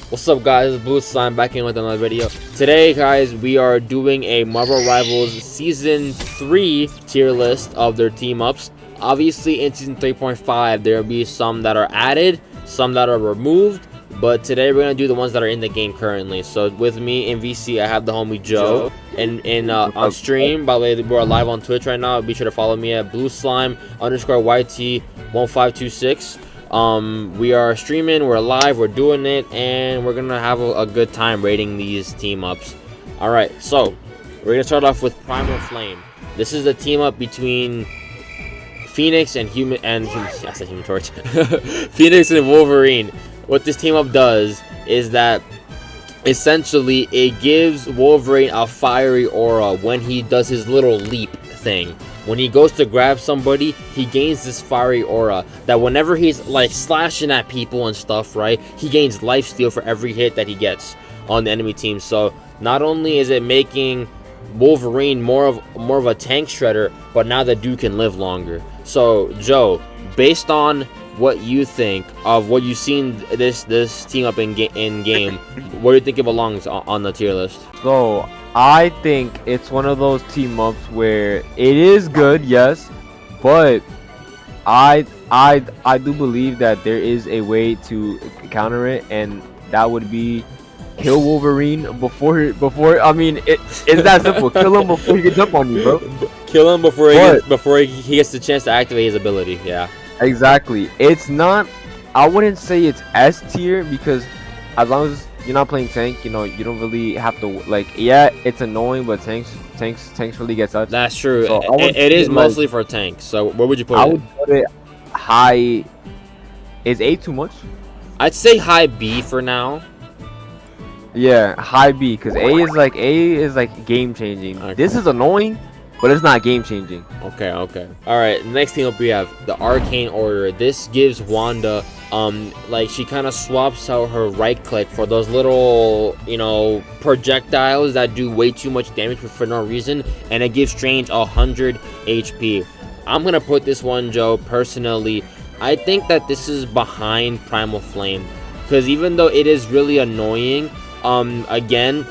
What's up, guys? It's Blue Slime back in with another video. Today, guys, we are doing a Marvel Rivals Season 3 tier list of their team-ups. Obviously, in Season 3.5, there will be some that are added, some that are removed, but today we're going to do the ones that are in the game currently. So, with me in VC, I have the homie Joe. And on stream, by the way, we're live on Twitch right now. Be sure to follow me at BlueSlime_YT1526. We are streaming, we're live, we're doing it, and we're gonna have a good time rating these team ups. All right, so we're gonna start off with Primal Flame. This is a team up between Phoenix and I said Human Torch. Phoenix and Wolverine. What this team up does is that essentially it gives Wolverine a fiery aura when he does his little leap thing. When he goes to grab somebody, he gains this fiery aura that whenever he's like slashing at people and stuff, right, he gains lifesteal for every hit that he gets on the enemy team. So not only is it making Wolverine more of a tank shredder, but now the dude can live longer. So Joe, based on what you think of what you've seen this team up in game, where do you think it belongs on the tier list? So I think it's one of those team ups where it is good, yes, but I do believe that there is a way to counter it, and that would be kill Wolverine before I mean it's that simple. Kill him before he can jump on you, bro. Kill him before he gets the chance to activate his ability. Yeah, exactly. It's not, I wouldn't say it's S tier, because as long as you're not playing tank, you know, you don't really have to, like, yeah, it's annoying, but tanks really get touched. That's true. So it is mostly for tanks. So where would you put it? I would put it high. Is A too much? I'd say high B for now. Yeah, high B, because A is like game changing. Okay. This is annoying, but it's not game changing. Okay. All right, next team up we have the Arcane Order. This gives Wanda like she kind of swaps out her right click for those little, you know, projectiles that do way too much damage for no reason, and it gives Strange 100 HP. I'm gonna put this one, Joe, personally, I think that this is behind Primal Flame, because even though it is really annoying, again,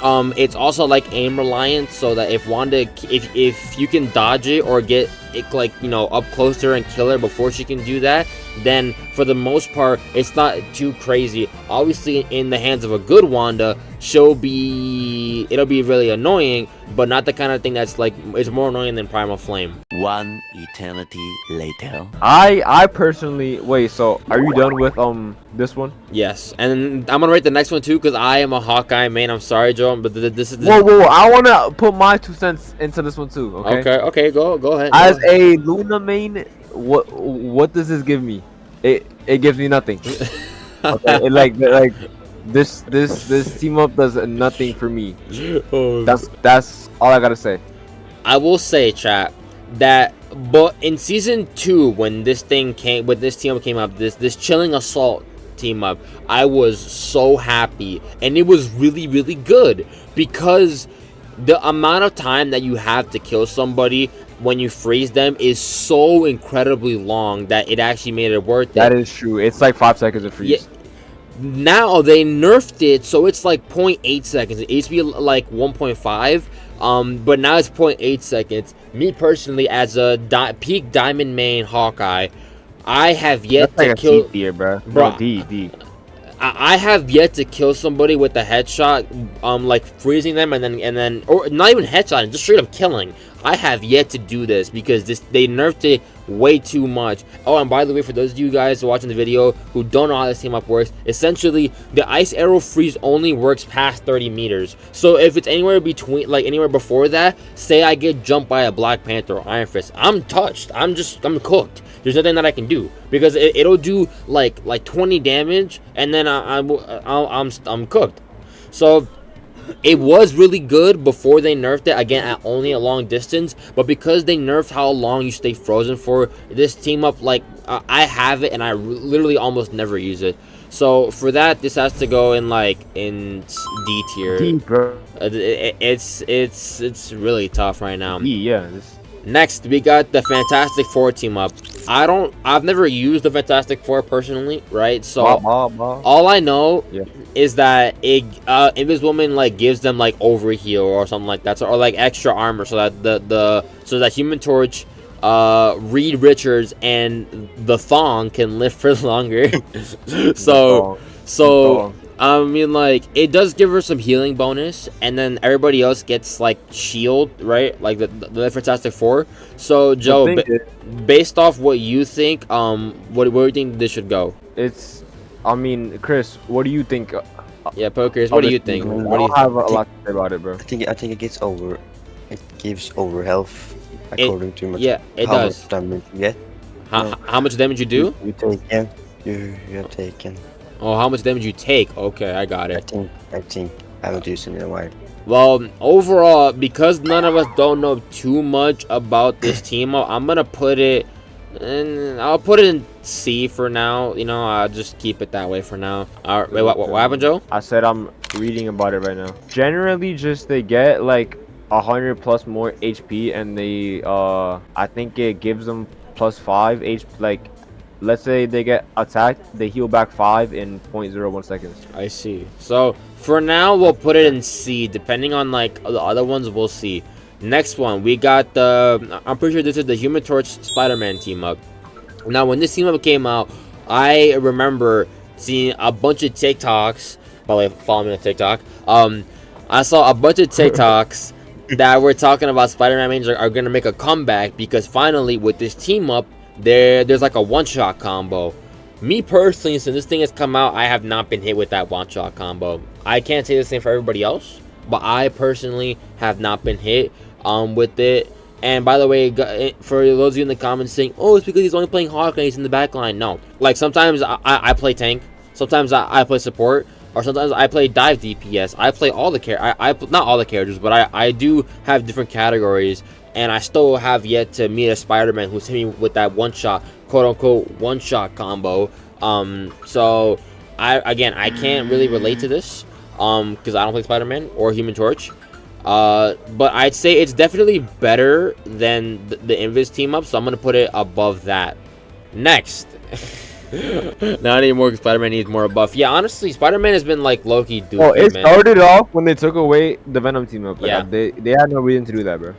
it's also like aim reliant, so that if Wanda, if you can dodge it or get it, like, you know, up close to her and kill her before she can do that, then for the most part it's not too crazy. Obviously, in the hands of a good Wanda, it'll be really annoying, but not the kind of thing that's like, it's more annoying than Primal Flame. One eternity later. I personally, wait, so are you done with this one? Yes, and I'm gonna rate the next one too, because I am a Hawkeye main. I'm sorry, Joe, but this is whoa, I want to put my 2 cents into this one too. Okay, go ahead. As a Luna main, what does this give me? It gives me nothing. Okay, like this team up does nothing for me. That's all I gotta say. I will say, chat, that but in season 2, when this team up came up, this Chilling Assault team up, I was so happy, and it was really good, because the amount of time that you have to kill somebody when you freeze them is so incredibly long that it actually made it worth it. That is true. It's like 5 seconds to freeze. Yeah. Now they nerfed it, so it's like 0.8 seconds. It used to be like 1.5, but now it's 0.8 seconds. Me personally, as a peak diamond main Hawkeye, I have yet to kill. C tier, bro. D. I have yet to kill somebody with a headshot, like freezing them and then, or not even headshot, just straight up killing. I have yet to do this because they nerfed it way too much. Oh, and by the way, for those of you guys watching the video who don't know how this team up works, essentially the ice arrow freeze only works past 30 meters. So if it's anywhere between, like anywhere before that, say I get jumped by a Black Panther or Iron Fist, I'm touched. I'm cooked. There's nothing that I can do, because it'll do like 20 damage, and then I'm cooked. So it was really good before they nerfed it, again, at only a long distance, but because they nerfed how long you stay frozen for, this team up, like, I have it and I literally almost never use it. So for that, this has to go in D tier. D, bro. It's really tough right now. D, yeah. Next, we got the Fantastic Four team up. I've never used the Fantastic Four personally, right? So all I know is that Inviswoman like gives them like overheal or something like that, or like extra armor, so that so that Human Torch, Reed Richards, and the Thong can live for longer. so I mean, like, it does give her some healing bonus, and then everybody else gets like shield, right? Like the Fantastic Four. So Joe, based off what you think, where do you think this should go? I mean, Chris, what do you think? Yeah, Pokers, what do you think? I don't have a lot to say about it, bro. I think it gets over. It gives over health according to much. Yeah, it does. Much damage you get. How much damage you do? You take, yeah. You're taking. Oh, how much damage you take? Okay, I got it. I think I haven't used it in a while. Well, overall, because none of us don't know too much about this team, I'm gonna put it. I'll put it in C for now. You know, I'll just keep it that way for now. All right, wait, what happened, Joe? I said I'm reading about it right now. Generally, just they get like 100 plus more HP, and they I think it gives them plus 5 HP. Like, let's say they get attacked, they heal back 5 in 0.01 seconds. I see. So for now, we'll put it in C. Depending on like the other ones, we'll see. Next one, we got the. I'm pretty sure this is the Human Torch Spider-Man team up. Now, when this team up came out, I remember seeing a bunch of TikToks. By the way, follow me on TikTok. I saw a bunch of TikToks that were talking about Spider-Man mains are gonna make a comeback because finally, with this team up, there's like a one-shot combo. Me personally, since this thing has come out, I have not been hit with that one-shot combo. I can't say the same for everybody else, but I personally have not been hit with it. And by the way, for those of you in the comments saying, oh, it's because he's only playing Hawk and he's in the back line. No, like sometimes I play tank, sometimes I play support, or sometimes I play dive DPS. I play all the not all the characters, but I do have different categories. And I still have yet to meet a Spider-Man who's hit me with that one-shot, quote-unquote, one-shot combo. So, I can't really relate to this, because I don't play Spider-Man or Human Torch. But I'd say it's definitely better than the Invis team-up, so I'm going to put it above that. Next. Not anymore, because Spider-Man needs more buff. Yeah, honestly, Spider-Man has been, like, low-key dookie, man. It started off when they took away the Venom team-up. Like, yeah. They had no reason to do that, bro.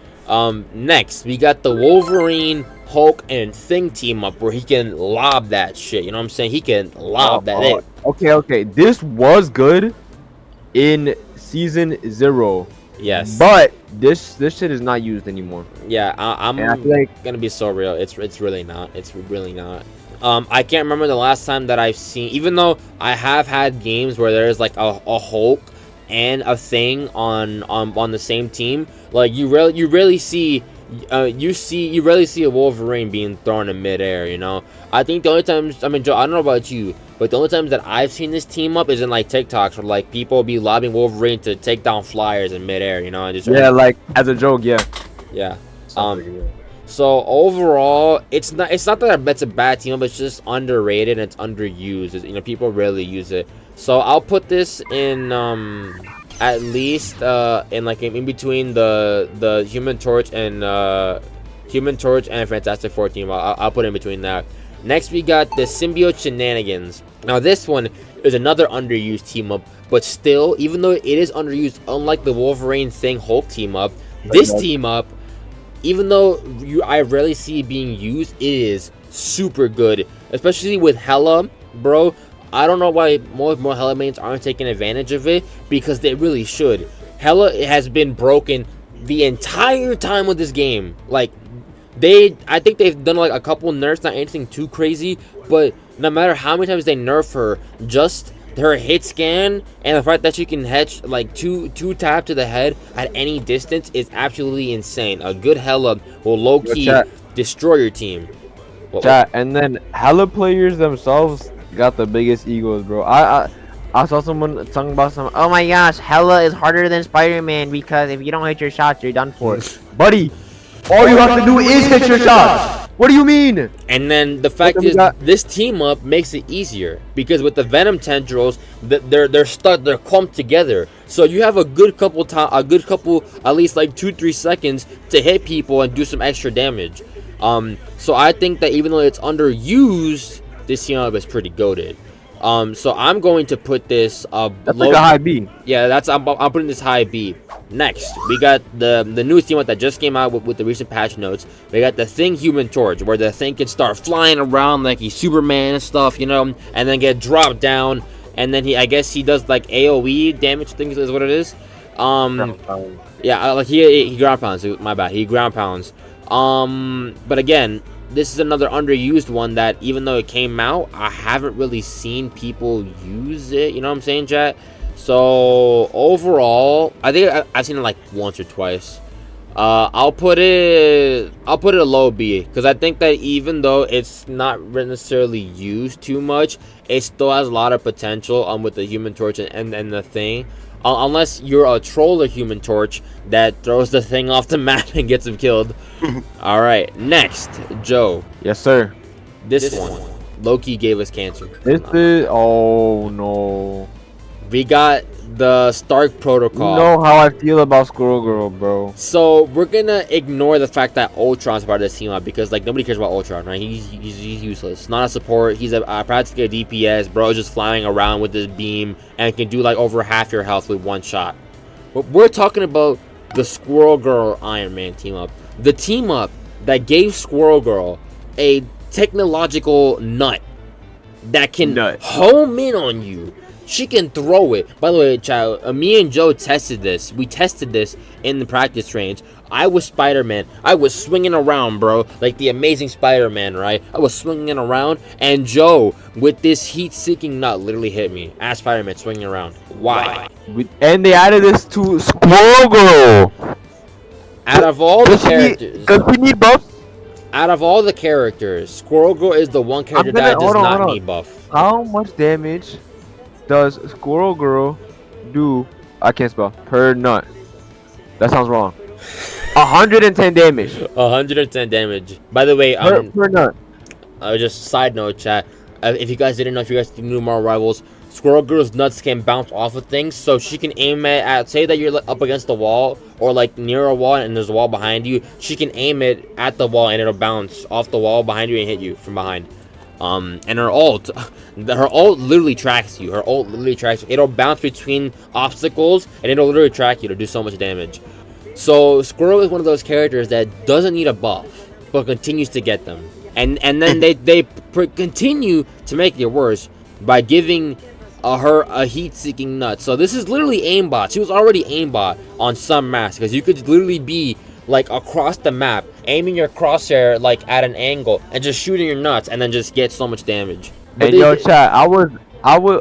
Next, we got the Wolverine, Hulk, and Thing team up where he can lob that shit. You know what I'm saying? He can lob that. Okay. This was good in Season 0. Yes. But this shit is not used anymore. Yeah, I'm gonna be so real. It's really not. It's really not. I can't remember the last time that I've seen, even though I have had games where there's like a Hulk and a Thing on the same team. Like you rarely see a Wolverine being thrown in midair. You know, I think the only times, I mean, Joe, I don't know about you, but the only times that I've seen this team up is in like TikToks where like people be lobbing Wolverine to take down flyers in midair. You know, and just like as a joke, yeah. So overall, it's not that it's a bad team up. It's just underrated and it's underused. You know, people rarely use it. So I'll put this in at least in like in between the Human Torch and Fantastic Four team. I'll put it in between that. Next, we got the Symbiotic Shenanigans. Now this one is another underused team up, but still, even though it is underused, unlike the Wolverine Thing Hulk team up, this team up, even though I rarely see it being used, it is super good, especially with Hela, bro. I don't know why more Hela mains aren't taking advantage of it, because they really should. Hela has been broken the entire time with this game. Like, I think they've done like a couple nerfs, not anything too crazy, but no matter how many times they nerf her, just her hit scan and the fact that she can hedge like two tap to the head at any distance is absolutely insane. A good Hela will low-key destroy your team. And then Hela players themselves got the biggest egos, bro. I saw someone talking about oh my gosh, Hela is harder than Spider-Man because if you don't hit your shots, you're done for. Buddy, all you have to do is hit your shots. What do you mean? And then the fact is, this team up makes it easier because with the Venom tendrils, they're clumped together. So you have a good couple at least like 2-3 seconds to hit people and do some extra damage. So I think that even though it's underused, this team up is pretty goated. So I'm going to put this That's like a high B. Yeah, I'm putting this high B. Next, we got the new team up that just came out with the recent patch notes. We got the Thing Human Torch, where the Thing can start flying around like he's Superman and stuff, you know, and then get dropped down, and then I guess he does like AOE damage. Things is what it is. Yeah, like he ground pounds. My bad. He ground pounds. But again, this is another underused one that even though it came out, I haven't really seen people use it. You know what I'm saying, chat? So overall, I think I've seen it like once or twice. I'll put it a low B, because I think that even though it's not necessarily used too much, it still has a lot of potential with the Human Torch and the Thing. Unless you're a troller Human Torch that throws the Thing off the map and gets him killed. All right, next, Joe. Yes, sir. This one, Loki gave us cancer. This is oh no. We got the Stark Protocol. You know how I feel about Squirrel Girl, bro. So we're gonna ignore the fact that Ultron's part of this team up, because like nobody cares about Ultron, right? He's useless. Not a support. He's practically a DPS. Bro, just flying around with this beam and can do like over half your health with one shot. But we're talking about the Squirrel Girl Iron Man team up. The team up that gave Squirrel Girl a technological nut that can home in on you. She can throw it. By the way, child, me and Joe tested this. We tested this in the practice range. I was Spider-Man. I was swinging around, bro, like the Amazing Spider-Man, right? I was swinging around, and Joe, with this heat-seeking nut, literally hit me as Spider-Man swinging around. Why? And they added this to Squirrel Girl. Out of all the characters, does he need buffs? Out of all the characters, Squirrel Girl is the one character that does not need buff. How much damage does Squirrel Girl do? I can't spell. Per nut. That sounds wrong. 110 damage. 110 damage. By the way, per nut. Just side note, chat. If you guys didn't know, if you guys knew Marvel Rivals, Squirrel Girl's nuts can bounce off of things, so she can aim at say that you're up against the wall or like near a wall and there's a wall behind you. She can aim it at the wall and it'll bounce off the wall behind you and hit you from behind. And her ult literally tracks you. It'll bounce between obstacles and it'll literally track you to do so much damage. So Squirrel is one of those characters that doesn't need a buff but continues to get them, and then they continue to make it worse by giving her a heat-seeking nut. So this is literally aimbot. She was already aimbot on some maps, because you could literally be like across the map aiming your crosshair like at an angle and just shooting your nuts and then just get so much damage. But yo, chat,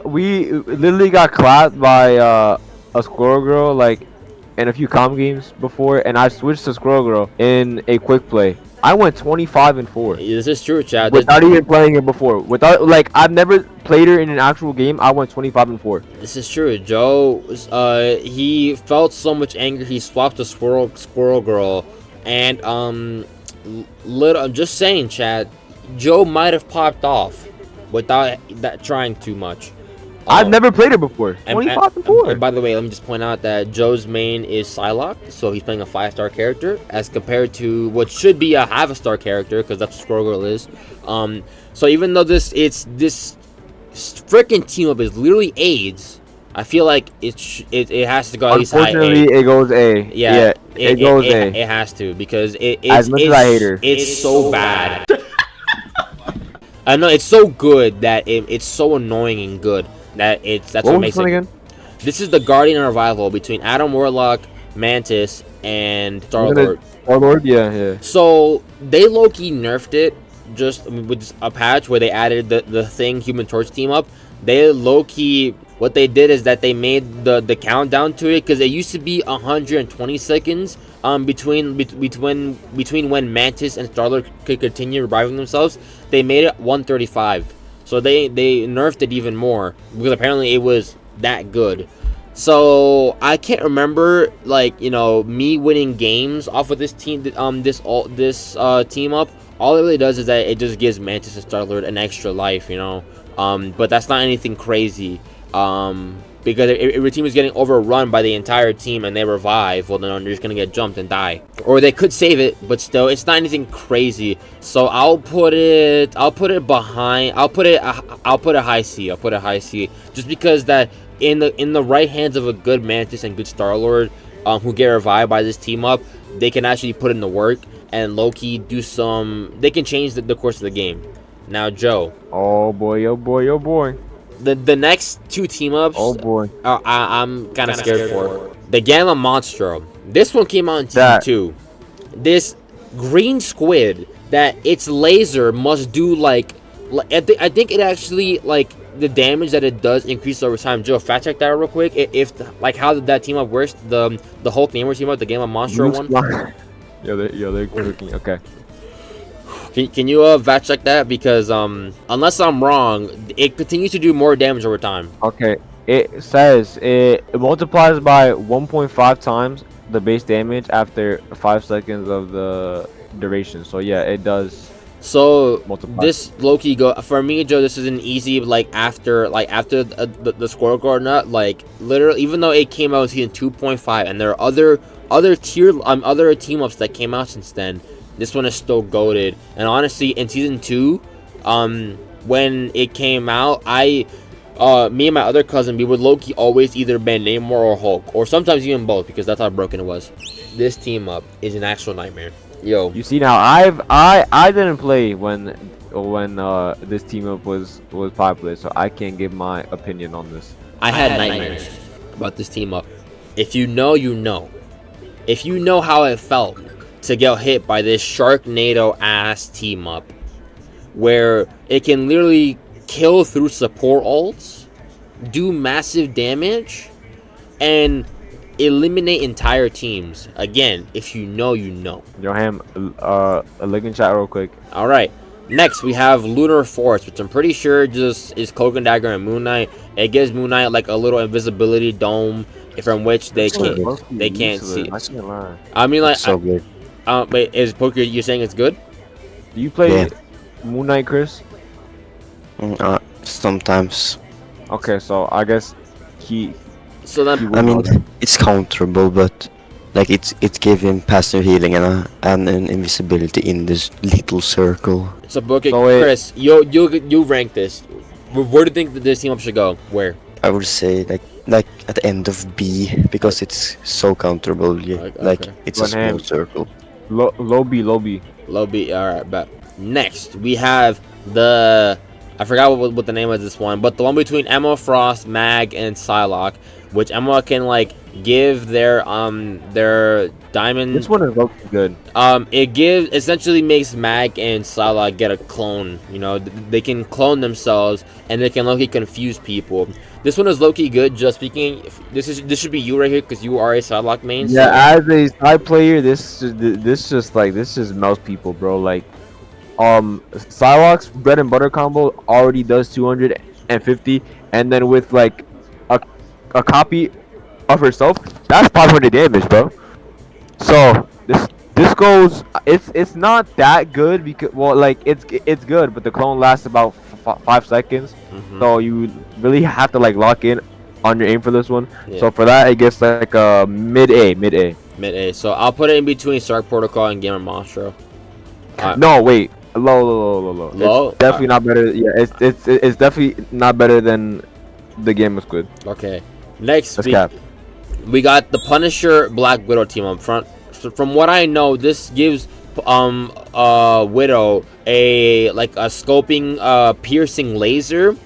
we literally got clapped by a Squirrel Girl like in a few com games before, and I switched to Squirrel Girl in a quick play. I went 25-4. This is true, chat. Without even playing her before. I've never played her in an actual game. I went 25-4. This is true. Joe, he felt so much anger. He swapped to Squirrel Girl, and I'm just saying, chat. Joe might have popped off without that trying too much. I've never played her before. 25-4. And by the way, let me just point out that Joe's main is Psylocke, so he's playing a 5-star character as compared to what should be a half-a-star character, because that's what Squirrel Girl is. So even though this freaking team up is literally AIDS, I feel like it has to go at least high A. Unfortunately, it goes A. Yeah, it goes A. It has to, because as much as I hate her, it's so bad. I know it's so good that it's so annoying and good. That's what makes it. Again? This is the Guardian Revival between Adam Warlock, Mantis, and Star-Lord. Star-Lord, yeah. So they low-key nerfed it just with a patch where they added the Thing Human Torch team up. They low-key, what they did is that they made the countdown to it, because it used to be 120 seconds between when Mantis and Star-Lord could continue reviving themselves. They made it 135. So they nerfed it even more, because apparently it was that good. So I can't remember, like, you know, me winning games off of this team team up. All it really does is that it just gives Mantis and Star-Lord an extra life, you know. But that's not anything crazy. because if your team is getting overrun by the entire team and they revive, well, then they're just gonna get jumped and die. Or they could save it, but still, it's not anything crazy. So I'll put it behind. I'll put it high C. I'll put it high C, just because that in the right hands of a good Mantis and good Star-Lord, who get revived by this team up, they can actually put in the work and low-key do some. They can change the course of the game. Now, Joe. Oh boy, oh boy, oh boy. The next two team ups. Oh boy. I'm kind of scared for. The Gamma Monstro. This one came out in season 2. This green squid that its laser must do like I think it actually like the damage that it does increase over time. Joe, fact check that real quick. If like how did that team up works? The Hulk Namer team up, the Gamma Monstro one. They're cooking. Okay. Can you fact check that, because unless I'm wrong, it continues to do more damage over time. Okay. It says it multiplies by 1.5 times the base damage after 5 seconds of the duration. So yeah, it does. So multiply. This low-key go for me, Joe. This is an easy like after the Squirrel Guard nut, like literally, even though it came out in season 2.5 and there are other team ups that came out since then. This one is still goated. And honestly, in season 2, when it came out, me and my other cousin, we would low-key always either ban Namor or Hulk, or sometimes even both, because that's how broken it was. This team up is an actual nightmare. Yo, You see now, I didn't play when this team up was popular, so I can't give my opinion on this. I had nightmares about this team up. If you know, you know. If you know how it felt to get hit by this Sharknado ass team up, where it can literally kill through support ults, do massive damage, and eliminate entire teams. Again, if you know, you know. Johan, look in chat real quick. All right. Next, we have Lunar Force, which I'm pretty sure just is Cloak and Dagger and Moon Knight. It gives Moon Knight like a little invisibility dome from which they can't see. I mean, like, So good. wait, is Poker? You saying it's good? Do you play Yeah. Moon Knight, Chris? Sometimes. Okay, so I guess he. So then, I mean, it's counterable, but like it gave him passive healing and an invisibility in this little circle. so Poker, So wait. Chris, you rank this. Where do you think that this team up should go? Where? I would say like at the end of B, because it's so counterable. Yeah, Okay. like it's a One small hand. circle. Low B. Low B. All right, bet. Next, we have the. I forgot what the name of this one, but the one between Emma Frost, Mag, and Psylocke, which Emma can like give their diamond. This one is low good. It essentially makes Mag and Psylocke get a clone. You know, they can clone themselves and they can low-key confuse people. This one is low-key good. Just speaking, this should be you right here because you are a Psylocke main. Yeah, as a side player, this just melts people, bro. Like, Psylocke's bread and butter combo already does 250, and then with like a copy of herself, that's 500 damage, bro. So this goes. It's not that good because, well, like it's good, but the clone lasts about 5 seconds. So you really have to like lock in on your aim for this one. Yeah. So for that, it gets like a mid A. So I'll put it in between Stark Protocol and Gamer Monstro. No, wait. Low. Low? It's definitely not better. Yeah, it's definitely not better than the Game of Squid. Okay. Next, That's cap. we got the Punisher Black Widow team up front. So from what I know, this gives Widow a scoping piercing laser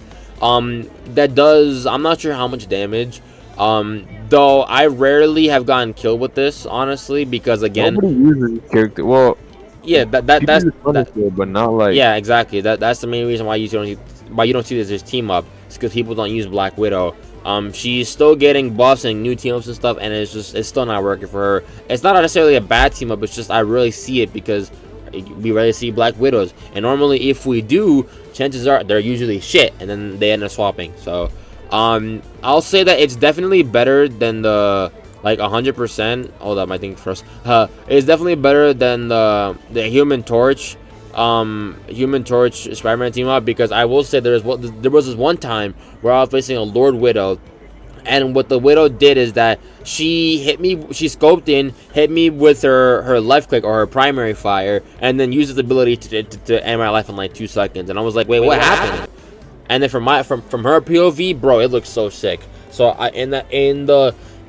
that does, I'm not sure how much damage, though I rarely have gotten killed with this, honestly, because again, Nobody uses this character. Well, yeah, that's Punisher, but not like. yeah, exactly. That's the main reason why you don't see this as team up. It's because people don't use Black Widow. She's still getting buffs and new team ups and stuff, and it's still not working for her. It's not necessarily a bad team up. It's just I really see it because we rarely see Black Widows, and normally if we do, chances are they're usually shit, and then they end up swapping. So, I'll say that it's definitely better than the 100%. Hold up, I think first. It's definitely better than the Human Torch. Spider-Man team up, because I will say there was this one time where I was facing a Lord Widow And what the Widow did is that she scoped in, hit me with her left click or her primary fire, and then used its ability to end my life in like 2 seconds. And I was like, wait, what happened? And then from her POV, bro, it looks so sick. So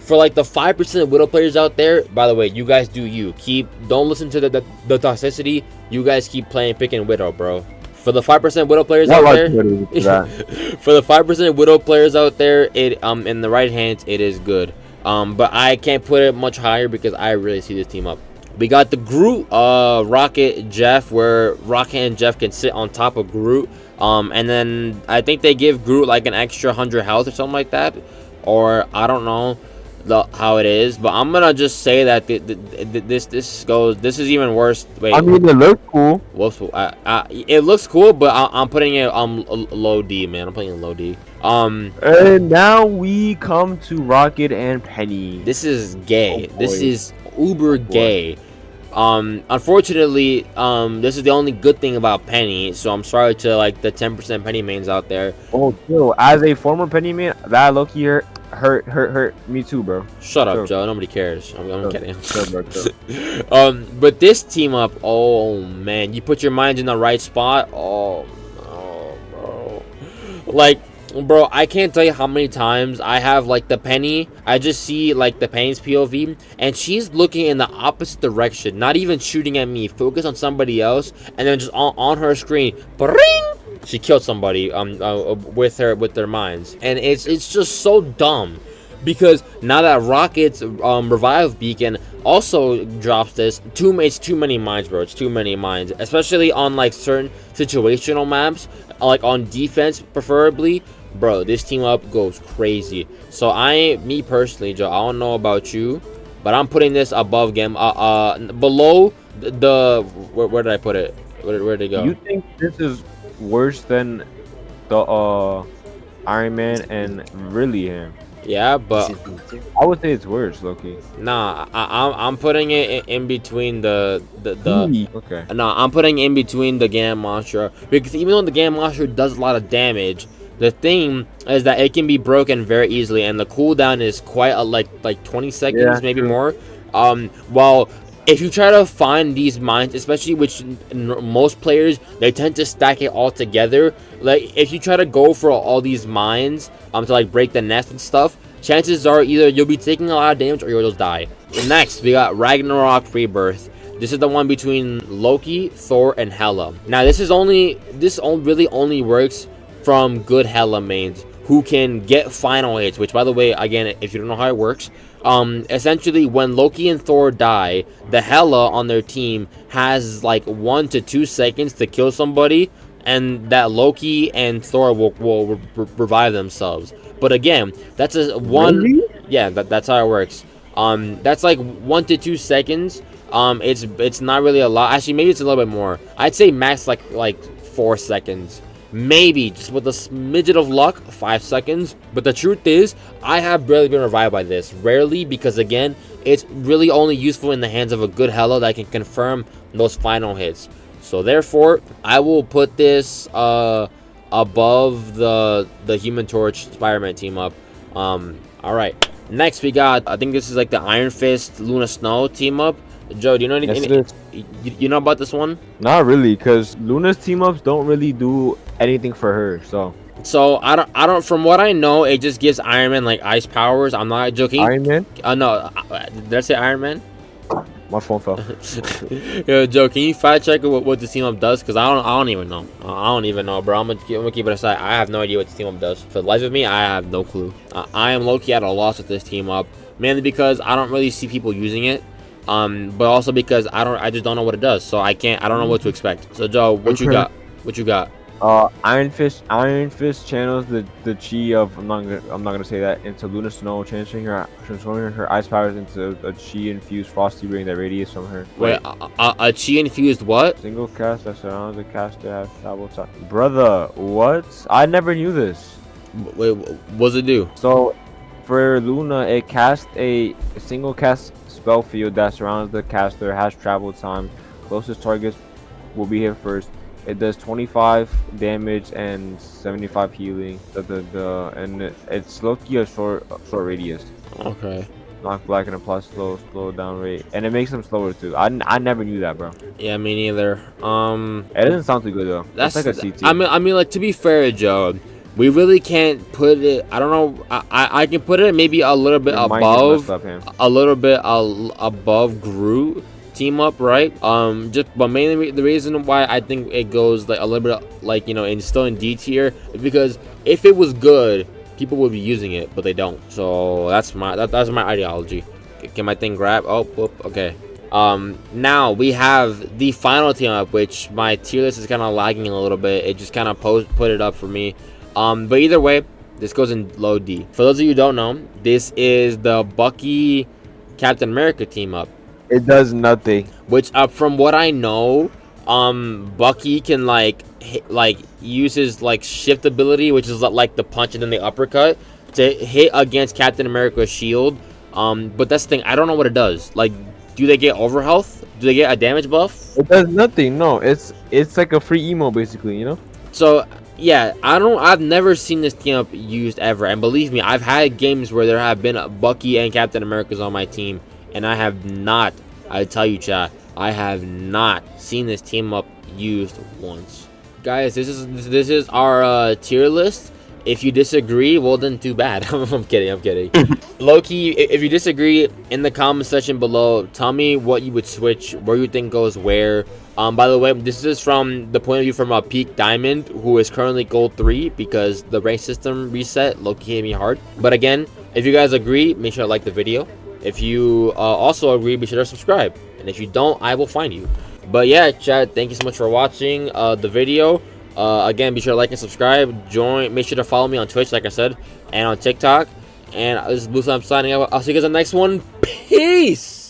for like the 5% of Widow players out there, by the way, you guys do you. Don't listen to the toxicity. You guys keep picking Widow, bro. For the 5% Widow players out there, for the 5% Widow players out there, it in the right hands, it is good. But I can't put it much higher because I really see this team up. We got the Groot, Rocket, Jeff, where Rocket and Jeff can sit on top of Groot. And then I think they give Groot like an extra 100 health or something like that, or I don't know how it is, but I'm gonna just say that this is even worse. Wait, I mean, it looks cool. It looks cool, but I'm putting it low D, man. I'm putting it low D. And now we come to Rocket and Penny. This is gay. Oh, this is uber gay. Unfortunately, this is the only good thing about Penny, so I'm sorry to like the 10% Penny mains out there. Oh, chill. As a former Penny main, that look here hurt me too, bro. Shut up, Joe. Nobody cares. I'm kidding. Chill. But this team up, oh man, you put your minds in the right spot. Oh no, bro. Like, bro, I can't tell you how many times I have like the Penny. I just see like the Penny's POV, and she's looking in the opposite direction, not even shooting at me, focus on somebody else, and then just on her screen, bring, she killed somebody with their minds, and it's just so dumb. Because now that Rocket's revive beacon also drops this, it's too many mines, bro. It's too many mines, especially on like certain situational maps, like on defense preferably. Bro, this team up goes crazy. So me personally, Joe, I don't know about you, but I'm putting this above game, below the where did I put it? Where did it go? You think this is worse than the Iron Man and really him? Yeah, but I would say it's worse, Loki. Nah, I'm putting it in between the okay. Nah, I'm putting in between the Gam Monstro, because even though the Gam Monstro does a lot of damage, the thing is that it can be broken very easily, and the cooldown is quite like 20 seconds, yeah, maybe more. While if you try to find these mines, especially which most players, they tend to stack it all together. Like if you try to go for all these mines to like break the nest and stuff, chances are either you'll be taking a lot of damage or you'll just die. Next, we got Ragnarok Rebirth. This is the one between Loki, Thor, and Hela. Now this really only works from good Hela mains who can get final hits, which by the way, again, if you don't know how it works, essentially when Loki and Thor die, the Hela on their team has like 1 to 2 seconds to kill somebody, and that Loki and Thor will revive themselves. But again, that's Really? Yeah, that's how it works. That's like 1 to 2 seconds. It's not really a lot. Actually, maybe it's a little bit more. I'd say max like 4 seconds. Maybe, just with a smidget of luck, 5 seconds. But the truth is, I have barely been revived by this. Rarely, because again, it's really only useful in the hands of a good Hela that can confirm those final hits. So therefore, I will put this above the Human Torch Spider-Man team up. Alright. Next, we got, I think this is like the Iron Fist Luna Snow team up. Joe, do you know anything? Yes, you know about this one? Not really, because Luna's team ups don't really do anything for her. So I don't. From what I know, it just gives Iron Man like ice powers. I'm not joking. Iron Man? No. Did I say Iron Man? My phone fell. Yo, Joe, can you fact check what this team up does? Cause I don't even know. I don't even know, bro. I'm gonna keep it aside. I have no idea what this team up does. For the life of me, I have no clue. I am low-key at a loss with this team up, mainly because I don't really see people using it. But also because I just don't know what it does, so I don't know what to expect. So Joe, what you got? What you got? Iron Fist channels the chi of I'm not gonna say that into Luna Snow, transferring her ice powers into a chi infused frosty ring that radiates from her. Wait, a chi infused what? Single cast that surrounds the caster has travel time. Brother, what? I never knew this. Wait, what does it do? So for Luna, it casts a single cast spell field that surrounds the caster, has travel time. Closest targets will be hit first. It does 25 damage and 75 healing. And it's low-key a short radius. Okay. Knock black and apply slow down rate, and it makes them slower too. I never knew that, bro. Yeah, me neither. It doesn't sound too good though. That's like a C tier. I mean, like, to be fair, Joe, we really can't put it. I don't know. I can put it maybe a little bit above, above Groot team up, right? But mainly the reason why I think it goes like a little bit like, you know, and still in D tier is because if it was good, people would be using it, but they don't. So that's my ideology. Can my thing grab? Oh, whoop, okay. Now we have the final team up, which my tier list is kind of lagging a little bit. It just kind of put it up for me. But either way, this goes in low D. For those of you who don't know, this is the Bucky Captain America team up. It does nothing. Which, from what I know, Bucky can use his shift ability, which is like the punch and then the uppercut, to hit against Captain America's shield. But that's the thing, I don't know what it does. Like, do they get overhealth? Do they get a damage buff? It does nothing. No, it's like a free emo basically, you know. So yeah, I've never seen this team up used ever, and believe me, I've had games where there have been Bucky and Captain America's on my team, and I have not. I tell you, chat, I have not seen this team up used once. Guys, this is our tier list. If you disagree, well then too bad. I'm kidding. Low-key, if you disagree, in the comment section below, tell me what you would switch, where you think goes where. By the way, this is from the point of view from a Peak Diamond, who is currently Gold 3, because the rank system reset low-key hit me hard. But again, if you guys agree, make sure to like the video. If you also agree, be sure to subscribe. And if you don't, I will find you. But yeah, chat, thank you so much for watching the video. Again, be sure to like and subscribe. Make sure to follow me on Twitch, like I said, and on TikTok. And this is Blue Slime signing out. I'll see you guys in the next one. Peace!